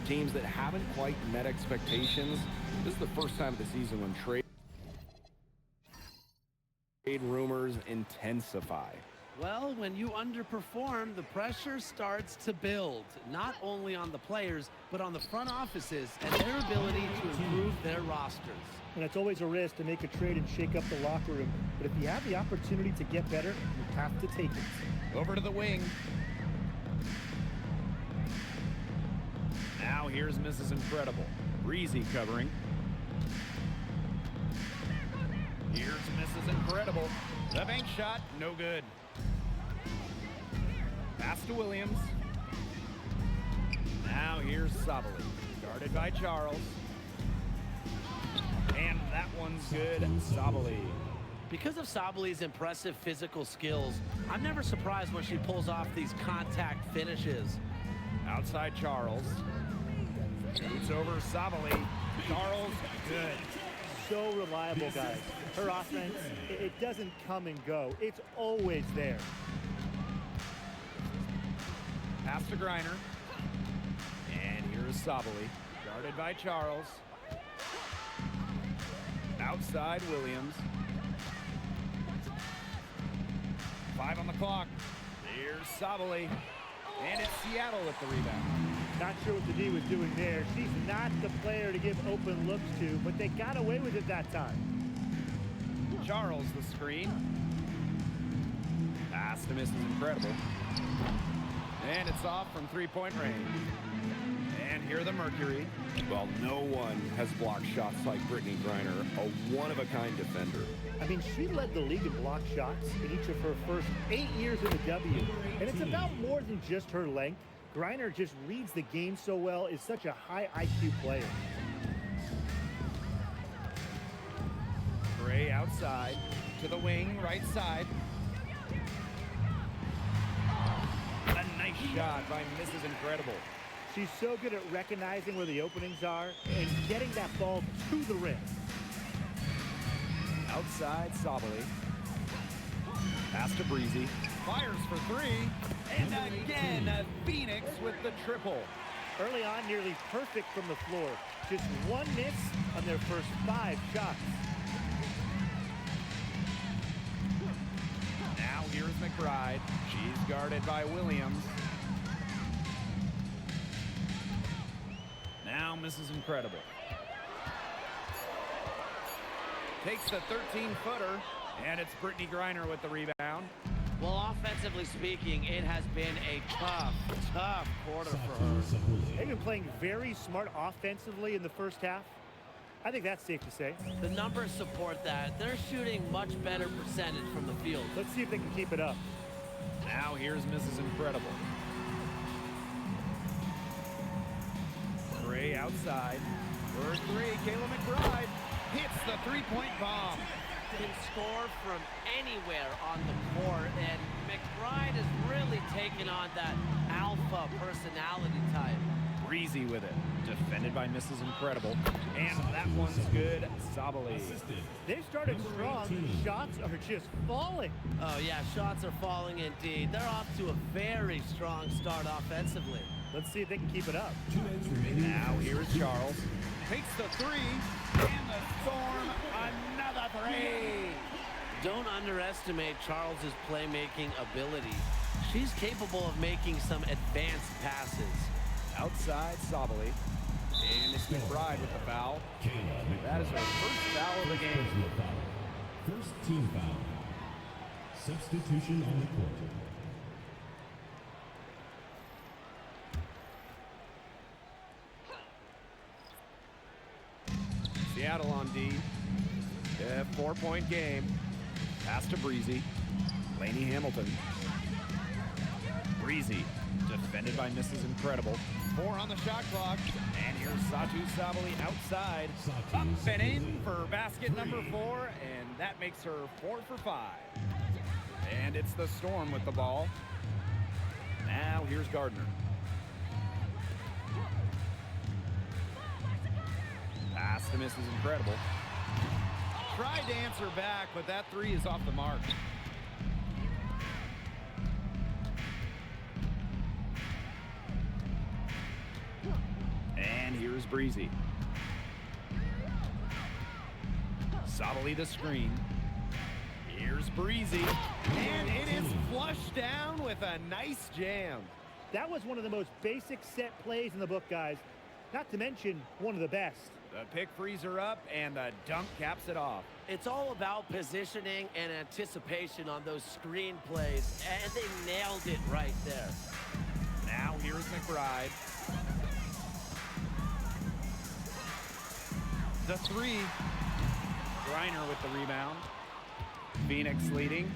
teams that haven't quite met expectations. This is the first time of the season when trade rumors intensify. Well, when you underperform, the pressure starts to build, not only on the players, but on the front offices and their ability to improve their rosters. And it's always a risk to make a trade and shake up the locker room. But if you have the opportunity to get better, you have to take it. Over to the wing. Now here's Mrs. Incredible. Breezy covering. Here's Mrs. Incredible. The bank shot, no good. Pass to Williams. Now here's Sabali. Guarded by Charles. And that one's good. Sabali. Because of Sabali's impressive physical skills, I'm never surprised when she pulls off these contact finishes. Outside Charles. Shoots over Sabali. Charles, good. So reliable, guys. Her offense, it doesn't come and go. It's always there. Pass to Griner. And here's Sabali. Guarded by Charles. Outside Williams. 5 on the clock. Here's Sabali. And it's Seattle with the rebound. Not sure what the D was doing there. She's not the player to give open looks to, but they got away with it that time. Charles the screen. Pass to Mrs. Incredible. And it's off from three-point range. And here the Mercury. Well, no one has blocked shots like Brittany Griner, a one-of-a-kind defender. I mean, she led the league in block shots in each of her first 8 years in the W. And it's about more than just her length. Griner just reads the game so well, is such a high IQ player. Gray outside to the wing, right side. A nice shot by Mrs. Incredible. She's so good at recognizing where the openings are and getting that ball to the rim. Outside Sabali. Pass to Breezy. Fires for three. And again, Phoenix with the triple. Early on, nearly perfect from the floor. Just one miss on their first 5 shots. Now here's McBride. She's guarded by Williams. Now Mrs. Incredible. Takes the 13-footer, and it's Brittany Griner with the rebound. Well, offensively speaking, it has been a tough quarter for her. They've been playing very smart offensively in the first half. I think that's safe to say. The numbers support that. They're shooting much better percentage from the field. Let's see if they can keep it up. Now here's Mrs. Incredible. Gray outside. For 3, Kayla McBride hits the three-point bomb. Can score from anywhere on the court, and McBride has really taken on that alpha personality type. Breezy with it. Defended by Mrs. Incredible. And that one's good. Sabali. They've started strong. Shots are just falling. Oh, yeah, shots are falling indeed. They're off to a very strong start offensively. Let's see if they can keep it up. Now here's Charles. Takes the 3. And the Storm, another 3. Don't underestimate Charles's playmaking ability. She's capable of making some advanced passes. Outside Sabali. And it's McBride with the foul. That is her first foul of the game. First team foul. Substitution on the court. Seattle on D. 4-point game. Pass to Breezy. Lainey Hamilton. Breezy. Defended by Mrs. Incredible. 4 on the shot clock. And here's Satu Sabali outside. Up and in for basket number 4. And that makes her 4 for 5. And it's the Storm with the ball. Now here's Gardner. Pass to Mrs. Incredible. Tried to answer back, but that 3 is off the mark. Breezy. Sabali the screen. Here's Breezy. And it is flushed down with a nice jam. That was one of the most basic set plays in the book, guys. Not to mention one of the best. The pick frees her up, and the dunk caps it off. It's all about positioning and anticipation on those screen plays, and they nailed it right there. Now here's McBride. The three. Griner with the rebound. Phoenix leading.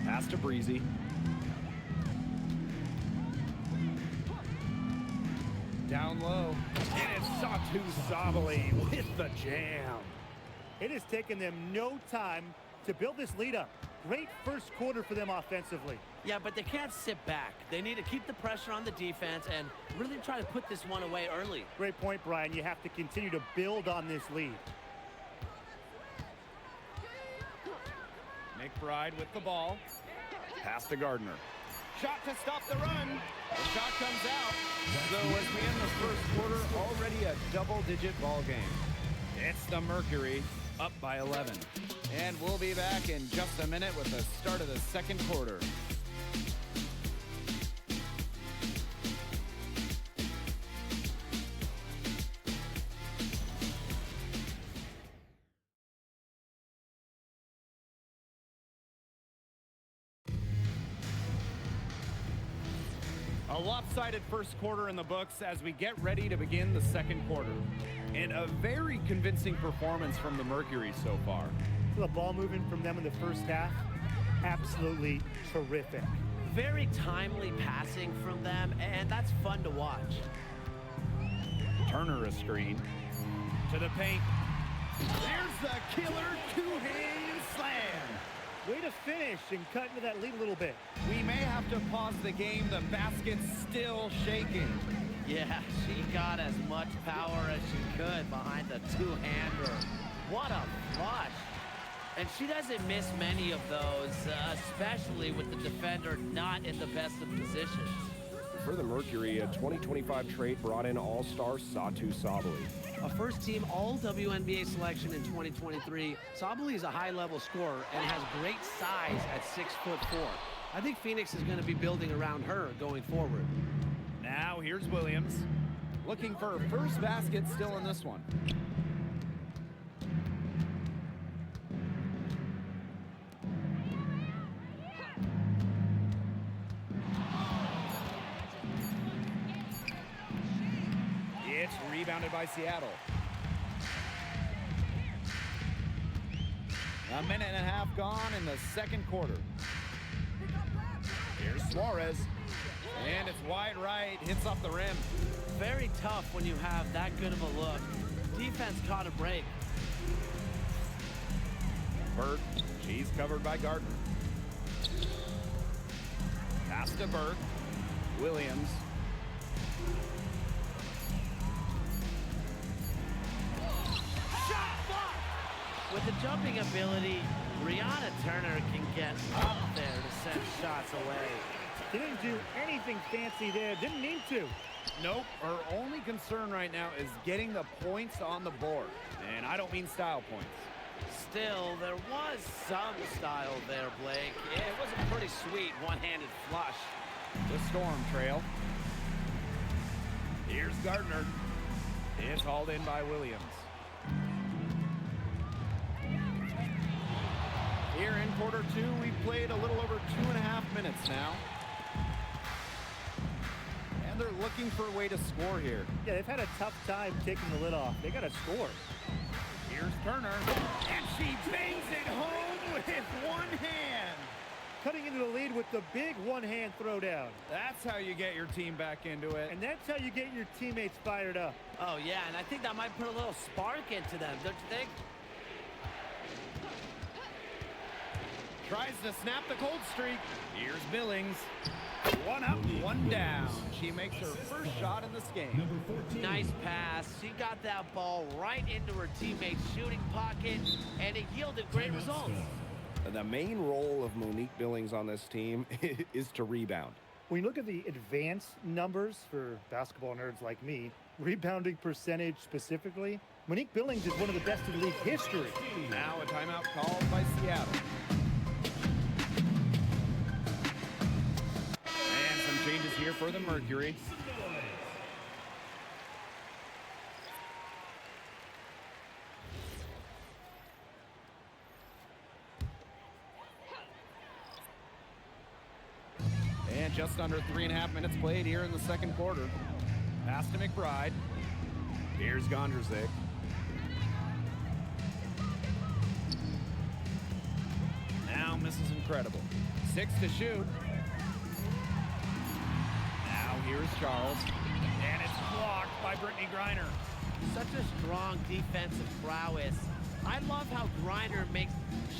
Pass to Breezy. Down low. And it's Satu Sabali with the jam. It has taken them no time to build this lead up. Great first quarter for them offensively. Yeah, but they can't sit back. They need to keep the pressure on the defense and really try to put this one away early. Great point, Brian. You have to continue to build on this lead. McBride with the ball. Pass to Gardner. Shot to stop the run. The shot comes out. So as we end the first quarter, already a double-digit ball game. It's the Mercury up by 11. And we'll be back in just a minute with the start of the second quarter. A lopsided first quarter in the books as we get ready to begin the second quarter. And a very convincing performance from the Mercury so far. The ball movement from them in the first half, absolutely terrific. Very timely passing from them, and that's fun to watch. Turner a screen. To the paint. There's the killer two-hand slam. Way to finish and cut into that lead a little bit. We may have to pause the game. The basket's still shaking. Yeah, she got as much power as she could behind the two-hander. What a flush. And she doesn't miss many of those, especially with the defender not in the best of positions. For the Mercury, a 2025 trade brought in all-star Satu Sabali. A first-team All-WNBA selection in 2023, Sabali is a high-level scorer and has great size at 6'4". I think Phoenix is going to be building around her going forward. Now here's Williams. Looking for her first basket still in this one. It's rebounded by Seattle. A minute and a half gone in the second quarter. Here's Suarez. And it's wide right, hits off the rim. Very tough when you have that good of a look. Defense caught a break. Burke, she's covered by Gardner. Pass to Burke. Williams. Shot blocked! With the jumping ability, Brianna Turner can get up there to send shots away. Didn't do anything fancy there. Didn't need to. Nope. Her only concern right now is getting the points on the board. And I don't mean style points. Still, there was some style there, Blake. It was a pretty sweet one-handed flush. The Storm trail. Here's Gardner. It's hauled in by Williams. Here in quarter two, we've played a little over 2.5 minutes now. And they're looking for a way to score here. Yeah, they've had a tough time taking the lid off. They got to score. Here's Turner. And she bangs it home with one hand. Cutting into the lead with the big one-hand throwdown. That's how you get your team back into it. And that's how you get your teammates fired up. Oh, yeah, and I think that might put a little spark into them, don't you think? Tries to snap the cold streak. Here's Billings. One up, one down. She makes her first shot in this game. Number 14. Nice pass. She got that ball right into her teammate's shooting pocket, and it yielded great results. The main role of Monique Billings on this team is to rebound. When you look at the advanced numbers for basketball nerds like me, rebounding percentage specifically, Monique Billings is one of the best in league history. Now a timeout called by Seattle. And some changes here for the Mercury. And just under 3.5 minutes played here in the second quarter. Pass to McBride. Here's Gondrzik. Now misses incredible. 6 to shoot. Now here's Charles. And it's blocked by Brittany Griner. Such a strong defensive prowess. I love how Griner makes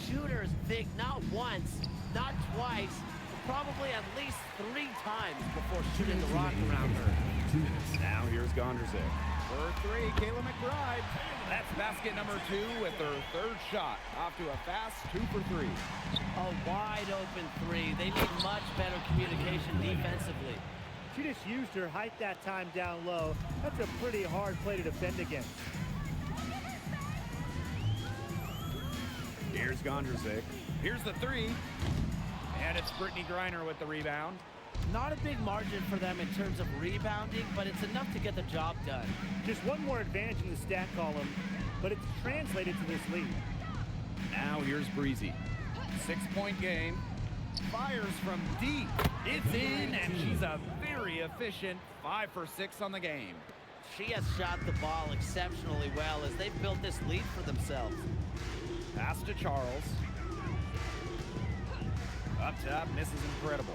shooters think not once, not twice, but probably at least 3 times before shooting the rock around her. Now here's Gondrzik. For 3, Kayla McBride. That's basket number 2 with her 3rd shot. Off to a fast 2 for 3. A wide open 3. They need much better communication defensively. She just used her height that time down low. That's a pretty hard play to defend against. Here's Gondrzik. Here's the 3. And it's Brittany Griner with the rebound. Not a big margin for them in terms of rebounding, but it's enough to get the job done. Just one more advantage in the stat column, but it's translated to this lead. Now here's Breezy. 6-point game. Fires from deep. It's in, and she's a very efficient 5 for 6 on the game. She has shot the ball exceptionally well as they've built this lead for themselves. Pass to Charles. Up top, misses incredible.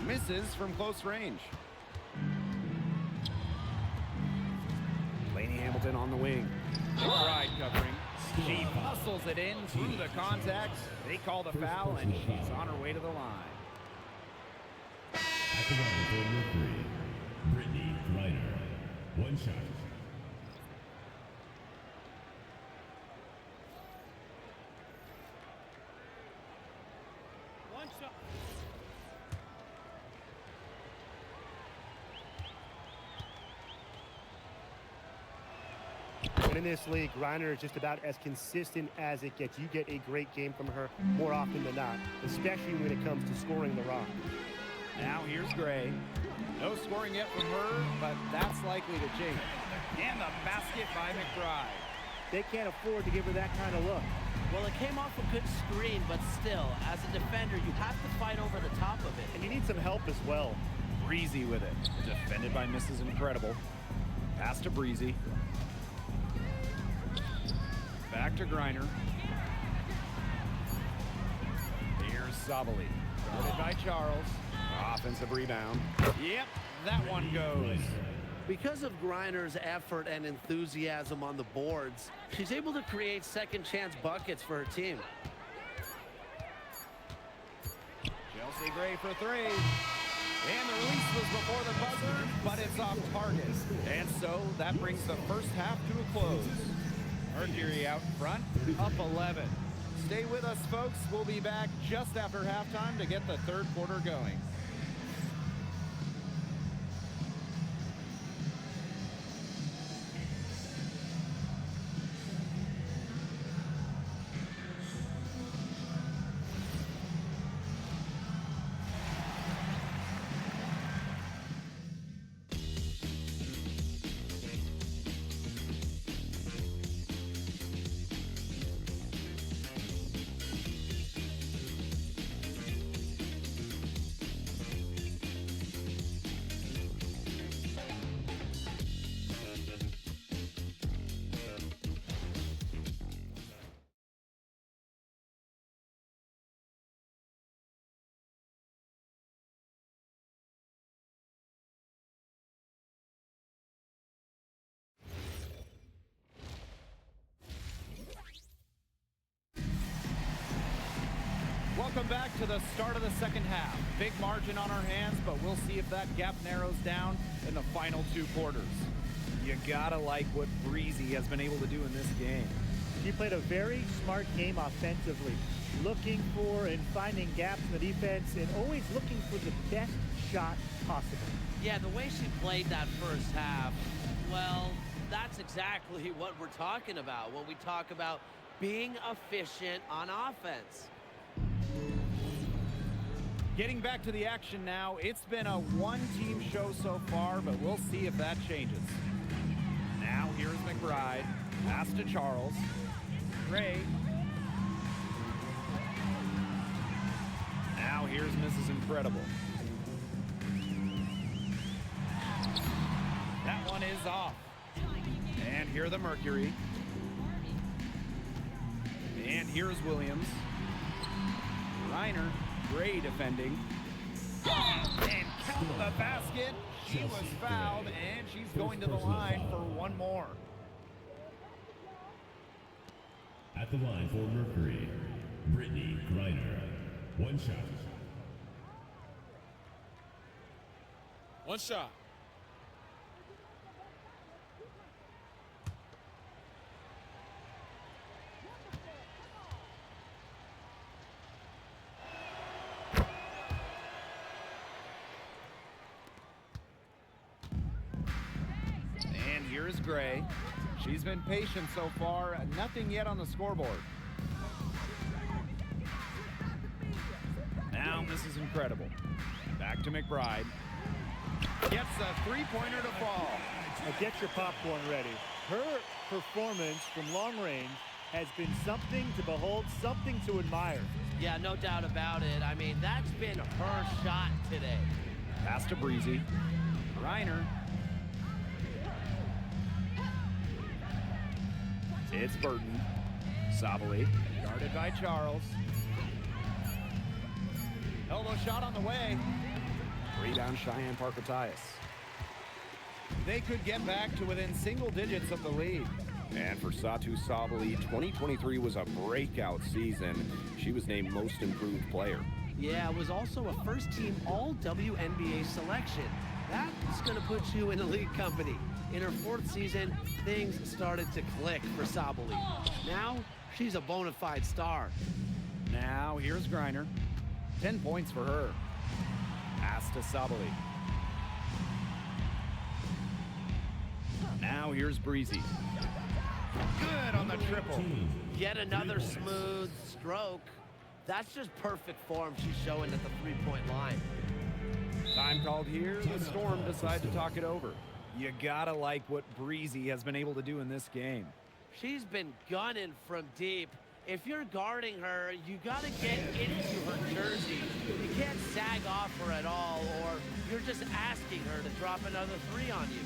Misses from close range. Lainey Hamilton on the wing. McBride covering. She muscles it in through the contact. They call the foul, and she's on her way to the line. At the line for Mercury, Brittany Griner. 1 shot. In this league, Griner is just about as consistent as it gets. You get a great game from her more often than not, especially when it comes to scoring the rock. Now here's Gray. No scoring yet from her, but that's likely to change. And the basket by McBride. They can't afford to give her that kind of look. Well, it came off a good screen, but still, as a defender, you have to fight over the top of it. And you need some help as well. Breezy with it. Defended by Mrs. Incredible. Pass to Breezy. Back to Griner. Here's Sabali. Guarded by Charles. Offensive rebound. Yep, that one goes. Because of Griner's effort and enthusiasm on the boards, she's able to create second chance buckets for her team. Chelsea Gray for 3. And the release was before the buzzer, but it's off target. And so that brings the first half to a close. Mercury out front, up 11. Stay with us, folks. We'll be back just after halftime to get the third quarter going. Welcome back to the start of the second half. Big margin on our hands, but we'll see if that gap narrows down in the final 2 quarters. You gotta like what Breezy has been able to do in this game. She played a very smart game offensively, looking for and finding gaps in the defense and always looking for the best shot possible. Yeah, the way she played that first half, well, that's exactly what we're talking about when we talk about being efficient on offense. Getting back to the action now, it's been a one-team show so far, but we'll see if that changes. Now here's McBride, pass to Charles. Gray. Now here's Mrs. Incredible. That one is off. And here the Mercury. And here's Williams. Reiner. Gray defending. And count the basket. She was fouled, and she's going to the line for one more. At the line for Mercury, Brittany Griner. One shot. One shot. And here's Gray. She's been patient so far. Nothing yet on the scoreboard. Now Mrs. Incredible. Back to McBride. Gets a three-pointer to fall. Now get your popcorn ready. Her performance from long range has been something to behold, something to admire. Yeah, no doubt about it. I mean, that's been her shot today. Pass to Breezy. Reiner. It's Burton. Sabali. Guarded by Charles. Elbow shot on the way. Rebound Cheyenne Parkatias. They could get back to within single digits of the lead. And for Satu Sabali, 2023 was a breakout season. She was named Most Improved Player. Yeah, it was also a first-team All-WNBA selection. That's going to put you in elite company. In her fourth season, things started to click for Sabali. Now, she's a bona fide star. Now, here's Griner. 10 points for her. Pass to Sabali. Now, here's Breezy. Good on the triple. Yet another smooth stroke. That's just perfect form she's showing at the three-point line. Time called here. The Storm decide to talk it over. You gotta like what Breezy has been able to do in this game. She's been gunning from deep. If you're guarding her, you gotta get into her jersey. You can't sag off her at all, or you're just asking her to drop another three on you.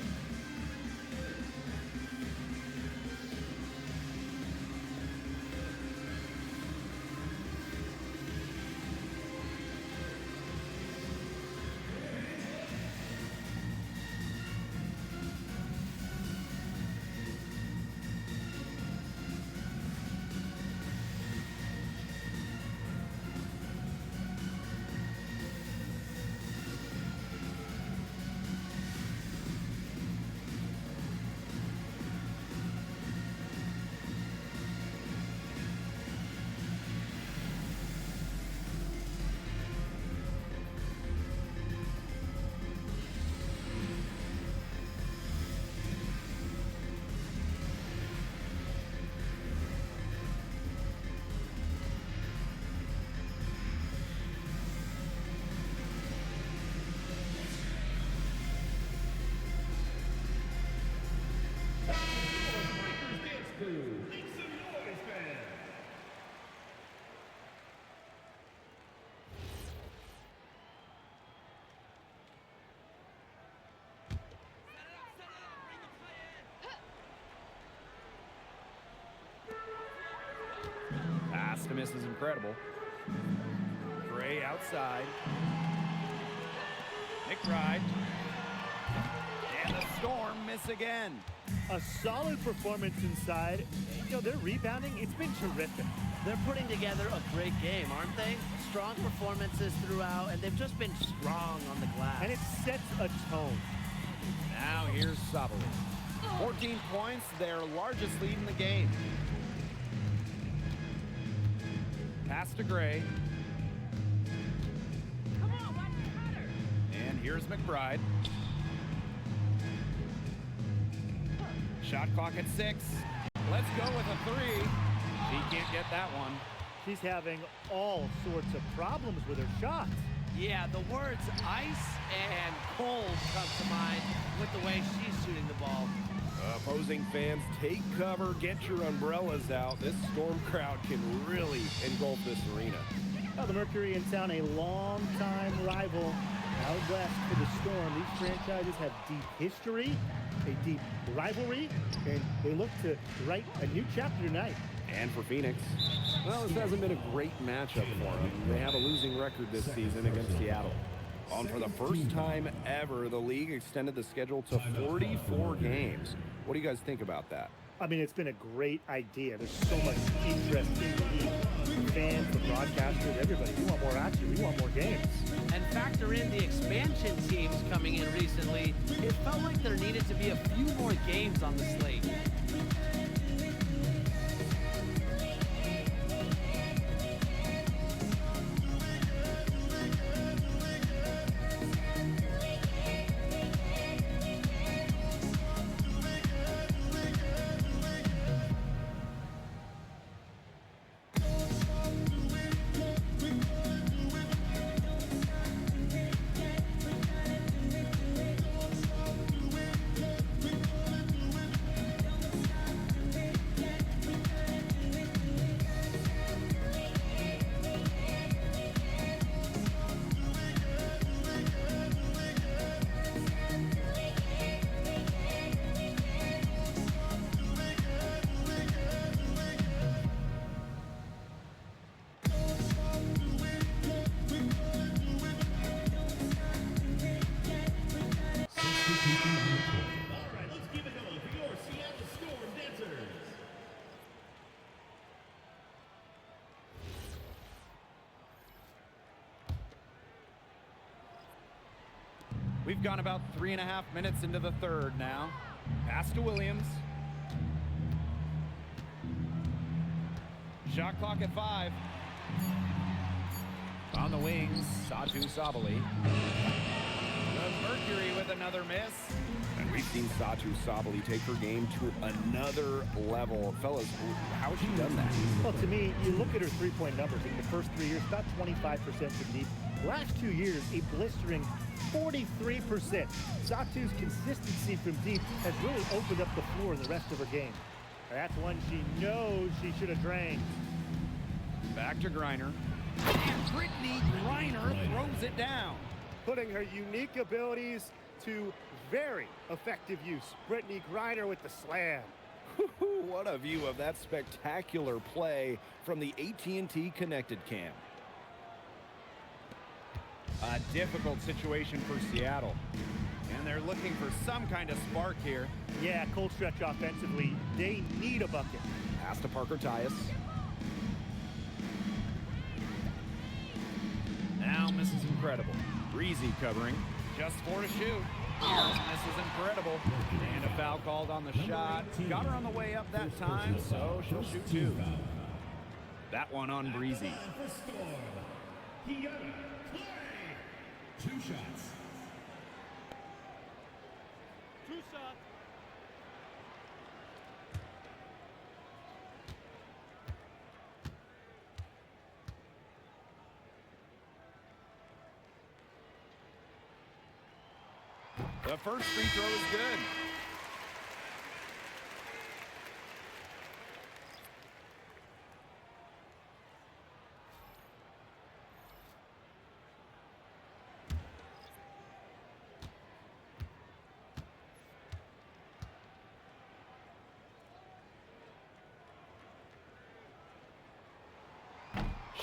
Pass to Mrs. Incredible. Gray outside. McBride. And the Storm miss again. A solid performance inside. You know, their rebounding, it's been terrific. They're putting together a great game, aren't they? Strong performances throughout, and they've just been strong on the glass. And it sets a tone. Now here's Sabali. 14 points, their largest lead in the game. Pass to Gray. And here's McBride. Shot clock at 6. Let's go with a 3. She can't get that one. She's having all sorts of problems with her shots. Yeah, the words ice and cold come to mind with the way she's shooting the ball. Opposing fans, take cover, get your umbrellas out. This Storm crowd can really engulf this arena. Now the Mercury in town, a long-time rival out west for the Storm. These franchises have deep history, a deep rivalry, and they look to write a new chapter tonight. And for Phoenix, well, this hasn't been a great matchup for them. They have a losing record this season against Seattle. And for the first time ever, the league extended the schedule to 44 games. What do you guys think about that? I mean, it's been a great idea. There's so much interest in the league. Fans, the broadcasters, everybody. We want more action. We want more games. And factor in the expansion teams coming in recently, it felt like there needed to be a few more games on the slate. We've gone about 3.5 minutes into the third now. Pass to Williams. Shot clock at 5. On the wings, Satu Sabali. The Mercury with another miss. And we've seen Satu Sabali take her game to another level. Fellas, how has she done that? Well, to me, you look at her three-point numbers. In the first 3 years, about 25% from deep. Last 2 years, a blistering 43%. Satu's consistency from deep has really opened up the floor in the rest of her game. That's one she knows she should have drained. Back to Griner. And Brittany Griner throws it down. Putting her unique abilities to very effective use. Brittany Griner with the slam. What a view of that spectacular play from the AT&T Connected Cam. A difficult situation for Seattle. And they're looking for some kind of spark here. Yeah, cold stretch offensively. They need a bucket. Pass to Parker Tyus. Now Mrs. Incredible. Breezy covering. Just 4 to shoot. Here's Mrs. Incredible. And a foul called on the shot. Got her on the way up that time, so she'll shoot 2. That one on Breezy. 2 shots. 2 shots. The first free throw is good.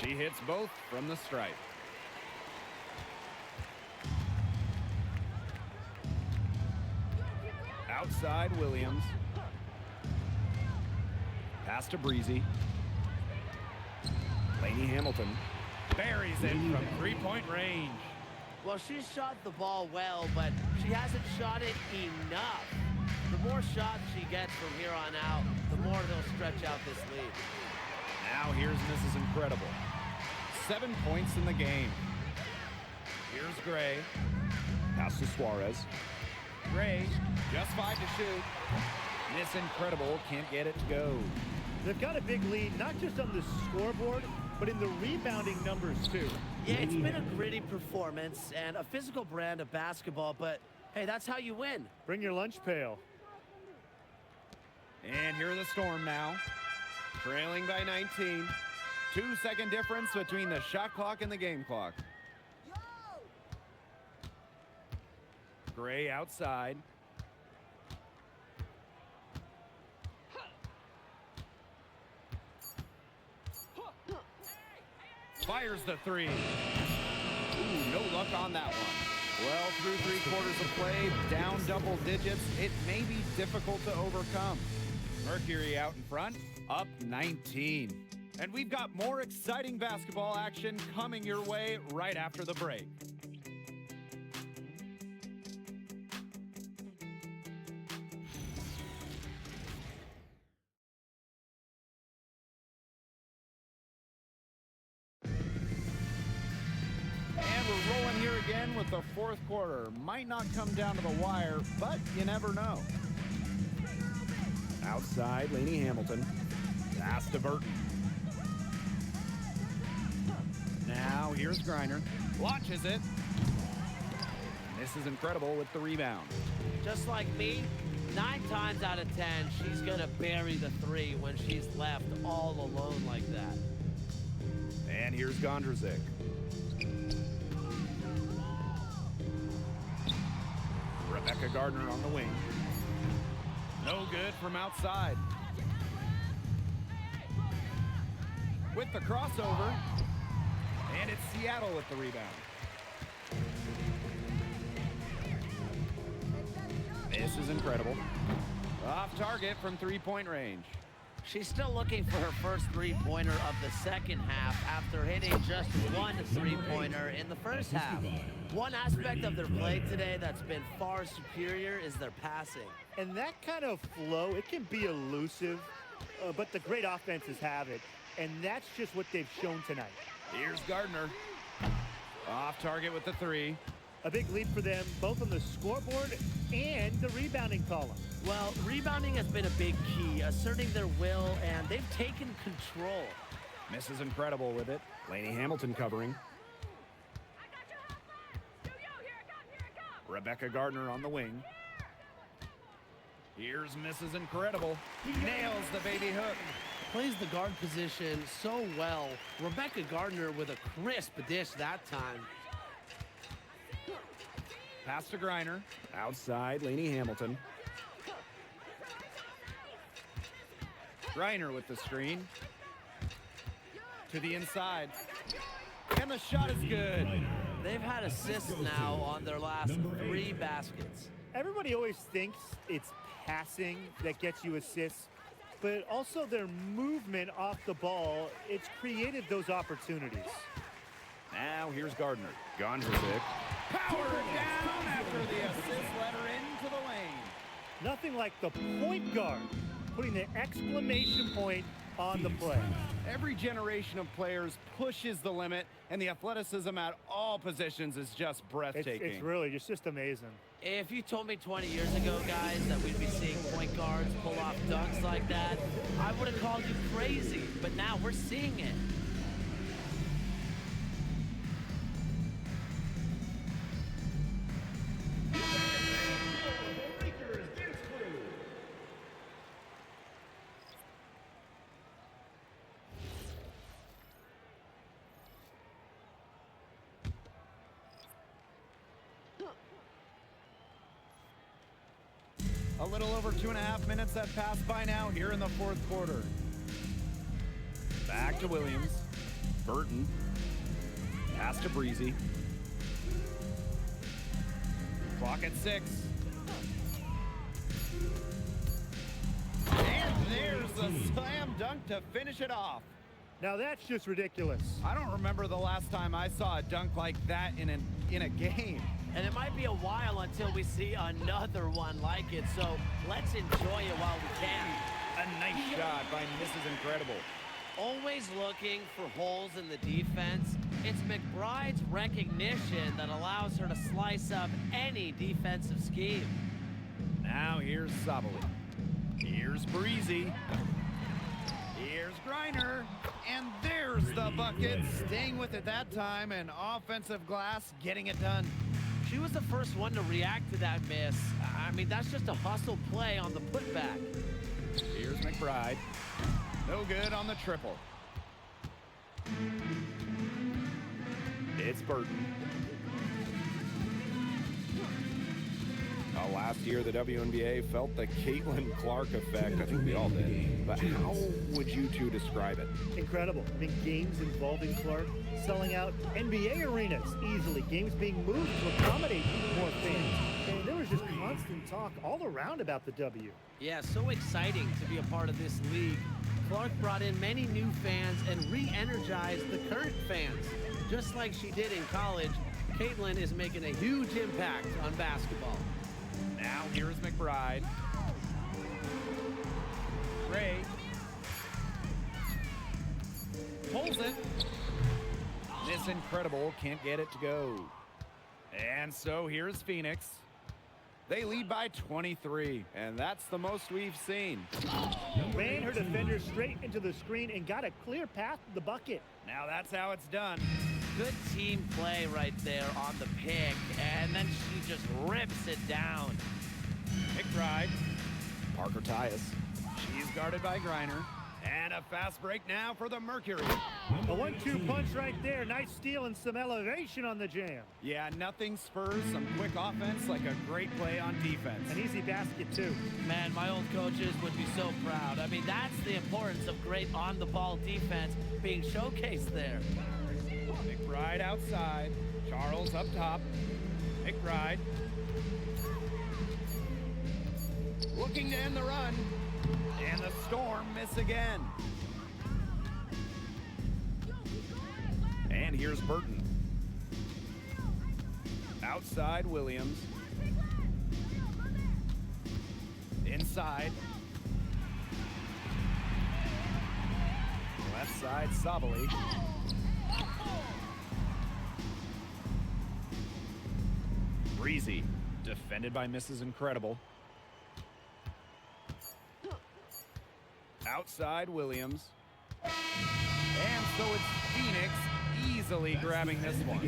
She hits both from the stripe. Outside Williams. Pass to Breezy. Lainey Hamilton. Buries it from three-point range. Well, she shot the ball well, but she hasn't shot it enough. The more shots she gets from here on out, the more they'll stretch out this lead. Now here's Mrs. Incredible. 7 points in the game. Here's Gray. Pass to Suarez. Gray, just 5 to shoot. Miss Incredible, can't get it to go. They've got a big lead, not just on the scoreboard, but in the rebounding numbers too. Yeah, it's been a gritty performance and a physical brand of basketball, but hey, that's how you win. Bring your lunch pail. And here are the Storm now. Trailing by 19. 2-second difference between the shot clock and the game clock. Gray outside. Fires the three. Ooh, no luck on that one. Well, through 3/4 of play, down double digits, it may be difficult to overcome. Mercury out in front, up 19. And we've got more exciting basketball action coming your way right after the break. And we're rolling here again with the 4th quarter. Might not come down to the wire, but you never know. Outside, Laney Hamilton. Pass to Burton. Now here's Griner. Launches it. This is Incredible with the rebound. Just like me, 9 times out of 10, she's gonna bury the 3 when she's left all alone like that. And here's Gondrzik. Rebecca Gardner on the wing. No good from outside. With the crossover. And it's Seattle with the rebound. This is Incredible. Off target from 3-point range. She's still looking for her first 3-pointer of the second half after hitting just 1 3-pointer in the first half. One aspect of their play today that's been far superior is their passing. And that kind of flow, it can be elusive, but the great offenses have it. And that's just what they've shown tonight. Here's Gardner. Off target with the 3. A big lead for them, both on the scoreboard and the rebounding column. Well, rebounding has been a big key, asserting their will, and they've taken control. Misses Incredible with it. Laney Hamilton covering. Rebecca Gardner on the wing. Here's Mrs. Incredible. Nails the baby hook. Plays the guard position so well. Rebecca Gardner with a crisp dish that time. Pass to Griner. Outside, Laney Hamilton. Griner with the screen. To the inside. And the shot is good. They've had assists now on their last 3 baskets. Everybody always thinks it's passing that gets you assists, but also their movement off the ball, it's created those opportunities. Now here's Gardner. Gondrzik. Powered down after the assist led her into the lane. Nothing like the point guard putting the exclamation point on the play. Every generation of players pushes the limit, and the athleticism at all positions is just breathtaking. It's really just amazing. If you told me 20 years ago, guys, that we'd be seeing point guards pull off dunks like that, I would have called you crazy, but now we're seeing it. A little over 2.5 minutes have passed by now here in the 4th quarter. Back to Williams. Burton. Pass to Breezy. Clock at 6. And there's the slam dunk to finish it off. Now that's just ridiculous. I don't remember the last time I saw a dunk like that in a game. And it might be a while until we see another one like it, so let's enjoy it while we can. A nice shot by Mrs. Incredible. always looking for holes in the defense. It's McBride's recognition that allows her to slice up any defensive scheme. Now here's Sabali. Here's Breezy. Here's Griner. And there's the bucket. Staying with it that time, and offensive glass getting it done. She was the first one to react to that miss. I mean, that's just a hustle play on the putback. Here's McBride. No good on the triple. It's Burton. Last year, the WNBA felt the Caitlin Clark effect. I think we all did. But how would you two describe it? Incredible. I mean, games involving Clark selling out NBA arenas easily. Games being moved to accommodate more fans. And there was just constant talk all around about the W. Yeah, so exciting to be a part of this league. Clark brought in many new fans and re-energized the current fans. Just like she did in college, Caitlin is making a huge impact on basketball. Now here's McBride. Ray. Pulls it. This incredible can't get it to go. And so here's Phoenix. They lead by 23, and that's the most we've seen. Ran her defender straight into the screen and got a clear path to the bucket. Now that's how it's done. Good team play right there on the pick, and then she just rips it down. McBride. Parker Tyus. She's guarded by Griner. And a fast break now for the Mercury. A 1-2 punch right there. Nice steal and some elevation on the jam. Yeah, nothing spurs some quick offense like a great play on defense. An easy basket, too. Man, my old coaches would be so proud. I mean, that's the importance of great on-the-ball defense being showcased there. McBride outside. Charles up top. McBride. Looking to end the run. And the Storm miss again. And here's Burton. Outside Williams. Inside. Left side Sabali. Breezy. Defended by Mrs. Incredible. Outside Williams. And so it's Phoenix easily grabbing this one.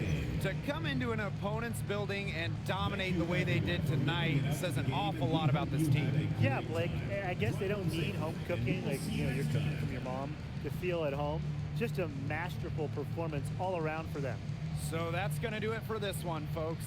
To come into an opponent's building and dominate the way they did tonight says an awful lot about this team. Yeah, Blake, I guess they don't need home cooking, like, you know, you're cooking from your mom, to feel at home. Just a masterful performance all around for them. So that's going to do it for this one, folks.